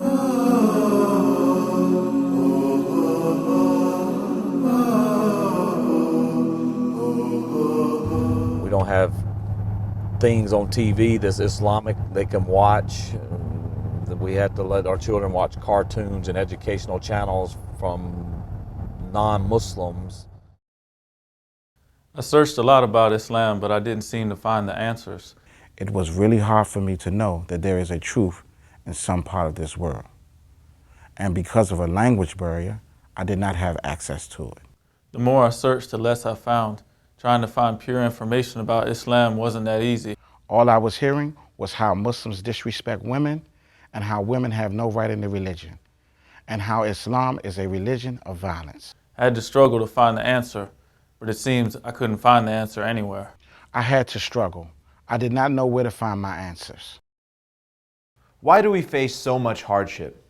We don't have things on TV that's Islamic they can watch. We had to let our children watch cartoons and educational channels from non-Muslims. I searched a lot about Islam, but I didn't seem to find the answers. It was really hard for me to know that there is a truth in some part of this world. And because of a language barrier, I did not have access to it. The more I searched, the less I found. Trying to find pure information about Islam wasn't that easy. All I was hearing was how Muslims disrespect women and how women have no right in the religion, and how Islam is a religion of violence. I had to struggle to find the answer, but it seems I couldn't find the answer anywhere. I had to struggle. I did not know where to find my answers. Why do we face so much hardship?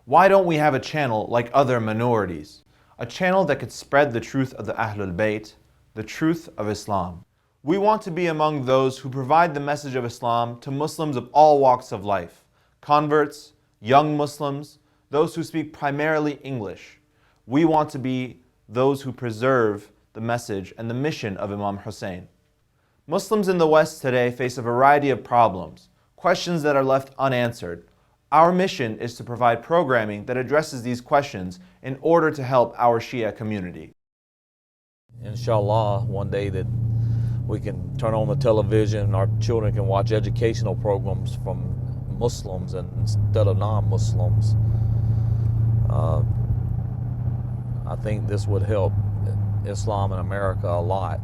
Why don't we have a channel like other minorities? A channel that could spread the truth of the Ahlul Bayt, the truth of Islam. We want to be among those who provide the message of Islam to Muslims of all walks of life. Converts, young Muslims, those who speak primarily English. We want to be those who preserve the message and the mission of Imam Hussein. Muslims in the West today face a variety of problems, questions that are left unanswered. Our mission is to provide programming that addresses these questions in order to help our Shia community. Inshallah, one day that we can turn on the television, our children can watch educational programs from Muslims instead of non-Muslims. I think this would help Islam in America a lot,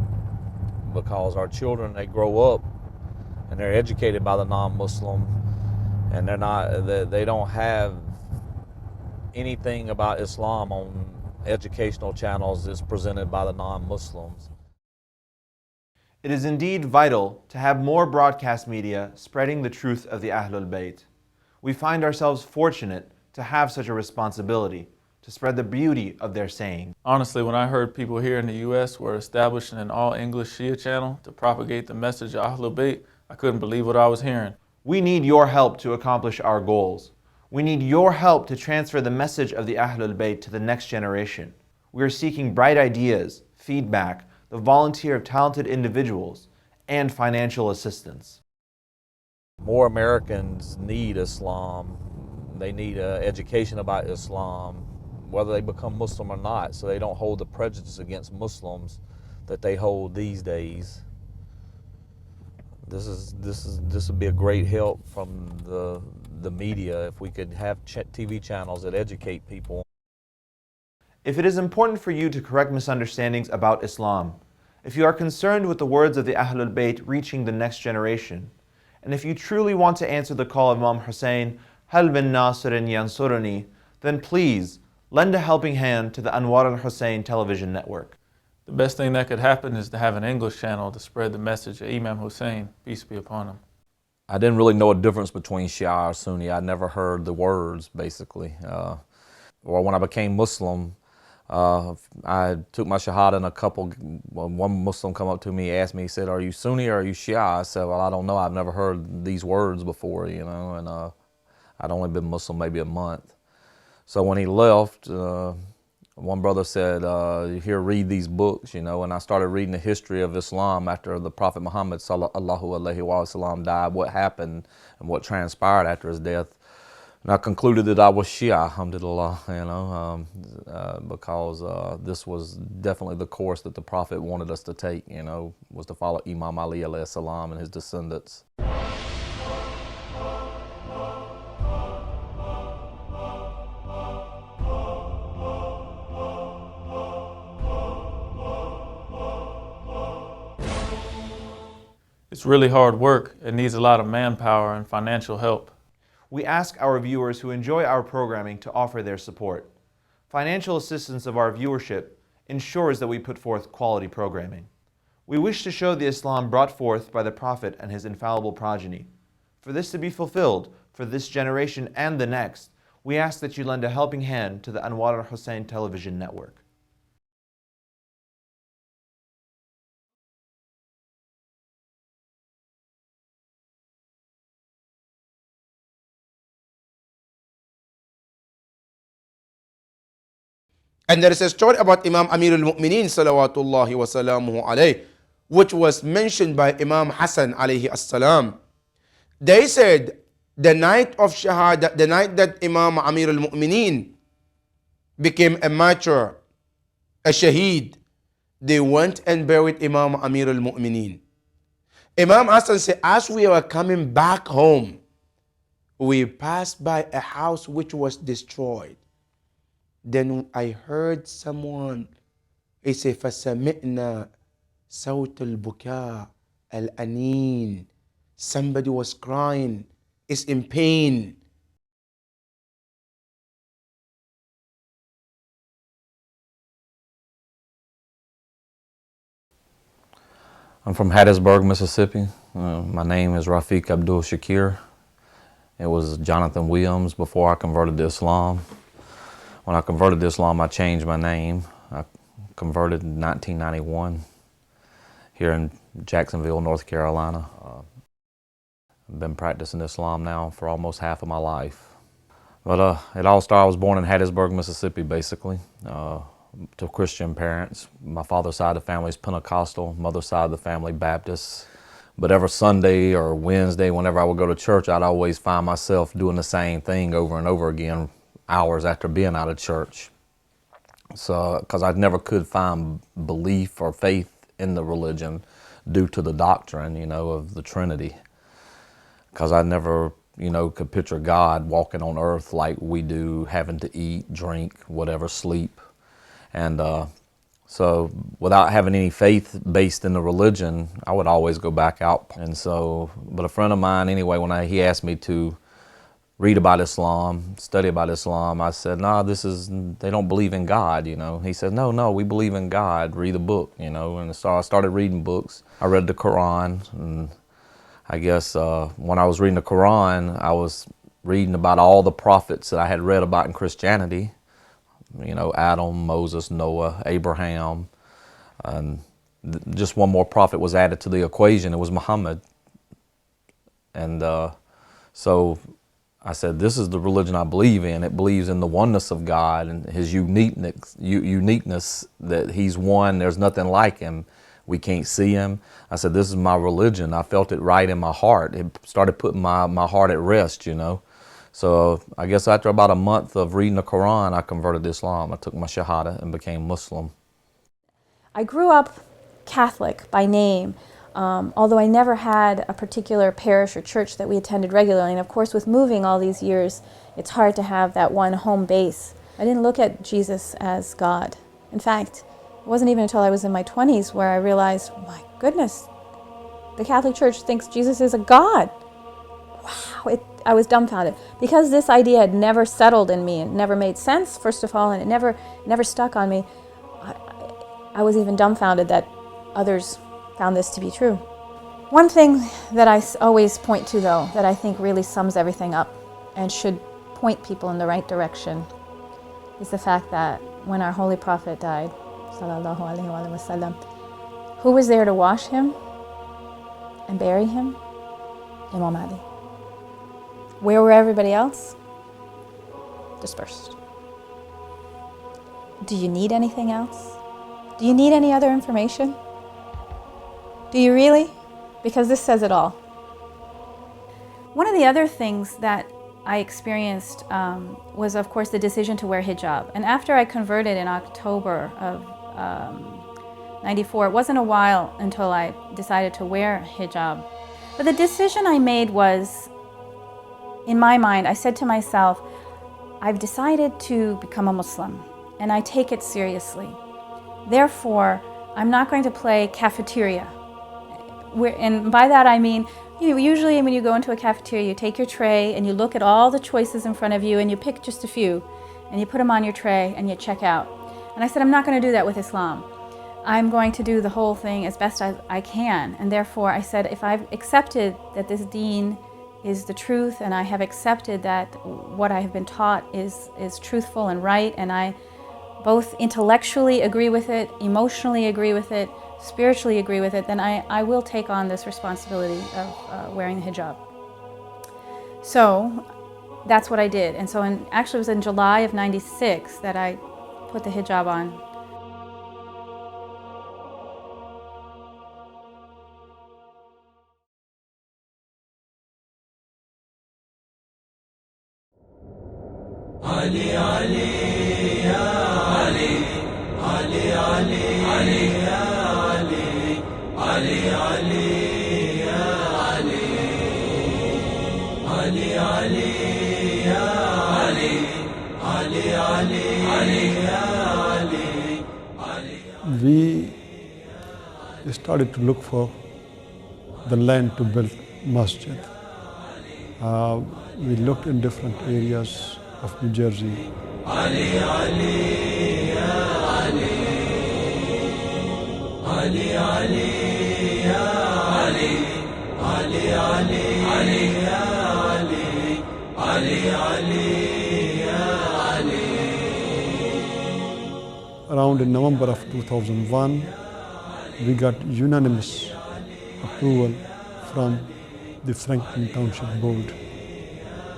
because our children, they grow up and they're educated by the non-Muslim, and they don't have anything about Islam on educational channels that's presented by the non-Muslims. It is indeed vital to have more broadcast media spreading the truth of the Ahlul Bayt. We find ourselves fortunate to have such a responsibility to spread the beauty of their saying. Honestly, when I heard people here in the U.S. were establishing an all-English Shia channel to propagate the message of Ahlul Bayt, I couldn't believe what I was hearing. We need your help to accomplish our goals. We need your help to transfer the message of the Ahlul Bayt to the next generation. We are seeking bright ideas, feedback, the volunteer of talented individuals, and financial assistance. More Americans need Islam. They need education about Islam, whether they become Muslim or not, so they don't hold the prejudice against Muslims that they hold these days. This would be a great help from the media if we could have TV channels that educate people. If it is important for you to correct misunderstandings about Islam, if you are concerned with the words of the Ahlul Bayt reaching the next generation, and if you truly want to answer the call of Imam Hussein, Hal bin Nasirin Yansurani, then please lend a helping hand to the Anwar al-Hussein television network. The best thing that could happen is to have an English channel to spread the message of Imam Hussein, peace be upon him. I didn't really know a difference between Shia or Sunni. I never heard the words, basically. Or when I became Muslim, I took my Shahada and one Muslim come up to me, asked me, he said, "Are you Sunni or are you Shia?" I said, "Well, I don't know. I've never heard these words before, you know," and I'd only been Muslim maybe a month. So when he left, one brother said, "Here, read these books," you know, and I started reading the history of Islam after the Prophet Muhammad sallallahu alaihi wasallam died, what happened and what transpired after his death. And I concluded that I was Shia, alhamdulillah, you know, because this was definitely the course that the Prophet wanted us to take, you know, was to follow Imam Ali alayhi salam and his descendants. It's really hard work. It needs a lot of manpower and financial help. We ask our viewers who enjoy our programming to offer their support. Financial assistance of our viewership ensures that we put forth quality programming. We wish to show the Islam brought forth by the Prophet and his infallible progeny. For this to be fulfilled for this generation and the next, we ask that you lend a helping hand to the Anwar al-Hussein television network. And there is a story about Imam Amir al-Mu'mineen salawatullahi wa salamuhu alayh, which was mentioned by Imam Hassan alayhi as-salam. They said the night of Shahada, the night that Imam Amir al-Mu'mineen became a martyr, a shaheed, they went and buried Imam Amir al-Mu'mineen. Imam Hassan said, as we were coming back home, we passed by a house which was destroyed. Then I heard someone, he said, فَسَمِعْنَا صَوْتَ الْبُكَاء الْأَنِينَ. Somebody was crying, is in pain. I'm from Hattiesburg, Mississippi. My name is Rafiq Abdul Shakir. It was Jonathan Williams before I converted to Islam. When I converted to Islam, I changed my name. I converted in 1991 here in Jacksonville, North Carolina. I've been practicing Islam now for almost half of my life. But it all started, I was born in Hattiesburg, Mississippi, basically, to Christian parents. My father's side of the family is Pentecostal, mother's side of the family Baptist. But every Sunday or Wednesday, whenever I would go to church, I'd always find myself doing the same thing over and over again, hours after being out of church. So, because I never could find belief or faith in the religion due to the doctrine, of the Trinity. Because I never, could picture God walking on earth like we do, having to eat, drink, whatever, sleep. And so without having any faith based in the religion, I would always go back out. And so, but a friend of mine, anyway, when he asked me to read about Islam, study about Islam, I said, nah, they don't believe in God, He said, no, we believe in God, read a book, And so I started reading books. I read the Quran, and I guess when I was reading the Quran, I was reading about all the prophets that I had read about in Christianity. Adam, Moses, Noah, Abraham, and just one more prophet was added to the equation. It was Muhammad. And so I said, this is the religion I believe in. It believes in the oneness of God and His uniqueness, that He's one, there's nothing like Him. We can't see Him. I said, this is my religion. I felt it right in my heart. It started putting my heart at rest, So I guess after about a month of reading the Quran, I converted to Islam. I took my Shahada and became Muslim. I grew up Catholic by name, although I never had a particular parish or church that we attended regularly. And of course, with moving all these years, it's hard to have that one home base. I didn't look at Jesus as God. In fact, it wasn't even until I was in my 20s where I realized, my goodness, the Catholic Church thinks Jesus is a God. Wow, I was dumbfounded. Because this idea had never settled in me, it never made sense, first of all, and it never stuck on me. I was even dumbfounded that others found this to be true. One thing that I always point to, though, that I think really sums everything up and should point people in the right direction, is the fact that when our Holy Prophet died, sallallahu alaihi wasallam, who was there to wash him and bury him? Imam Ali. Where were everybody else? Dispersed. Do you need anything else? Do you need any other information? Do you really? Because this says it all. One of the other things that I experienced was, of course, the decision to wear hijab. And after I converted in October of 94, it wasn't a while until I decided to wear hijab. But the decision I made was, in my mind, I said to myself, I've decided to become a Muslim, and I take it seriously. Therefore, I'm not going to play cafeteria. And by that I mean, usually when you go into a cafeteria, you take your tray and you look at all the choices in front of you and you pick just a few and you put them on your tray and you check out. And I said, I'm not going to do that with Islam. I'm going to do the whole thing as best as I can. And therefore I said, if I've accepted that this deen is the truth, and I have accepted that what I have been taught is truthful and right, and I both intellectually agree with it, emotionally agree with it, spiritually agree with it, then I will take on this responsibility of wearing the hijab. So that's what I did. And so actually it was in July of '96 that I put the hijab on. We started to look for the land to build masjid. We looked in different areas of New Jersey. Around in November of 2001, we got unanimous approval from the Franklin Township Board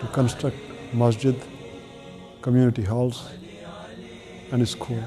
to construct masjid, community halls, and a school.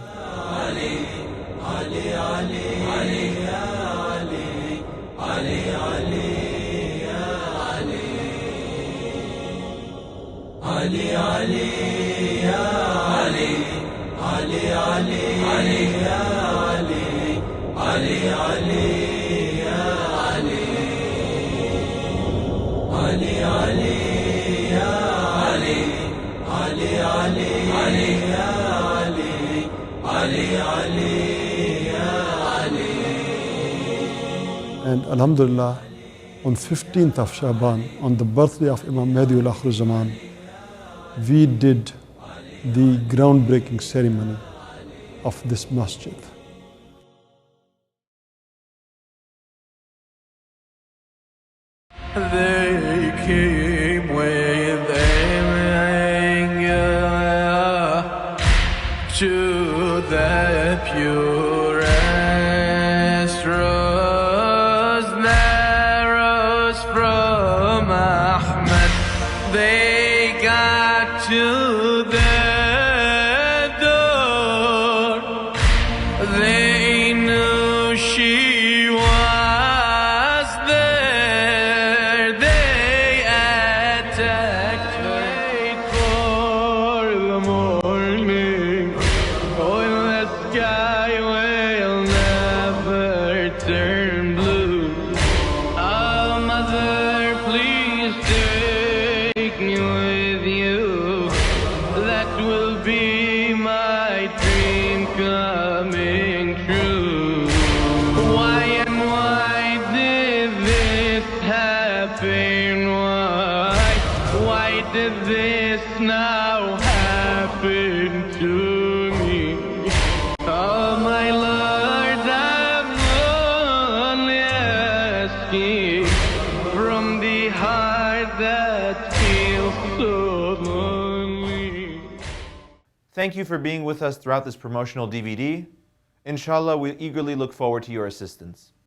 And Alhamdulillah, on 15th of Shaban, on the birthday of Imam Mahdi al-Akhir Zaman, we did the groundbreaking ceremony of this masjid. They came with anger to the purest rose that rose from Ahmed. They got to the door. They knew she was there. They attacked her. Wait for the morning when the sky will never turn blue. Oh, mother, please take me with you. That will be my dream coming true. Why and why did this happen? Why did this now happen to me? Oh my Lord, I'm only asking from the heart that feels so lonely. Thank you for being with us throughout this promotional DVD. Inshallah, we eagerly look forward to your assistance.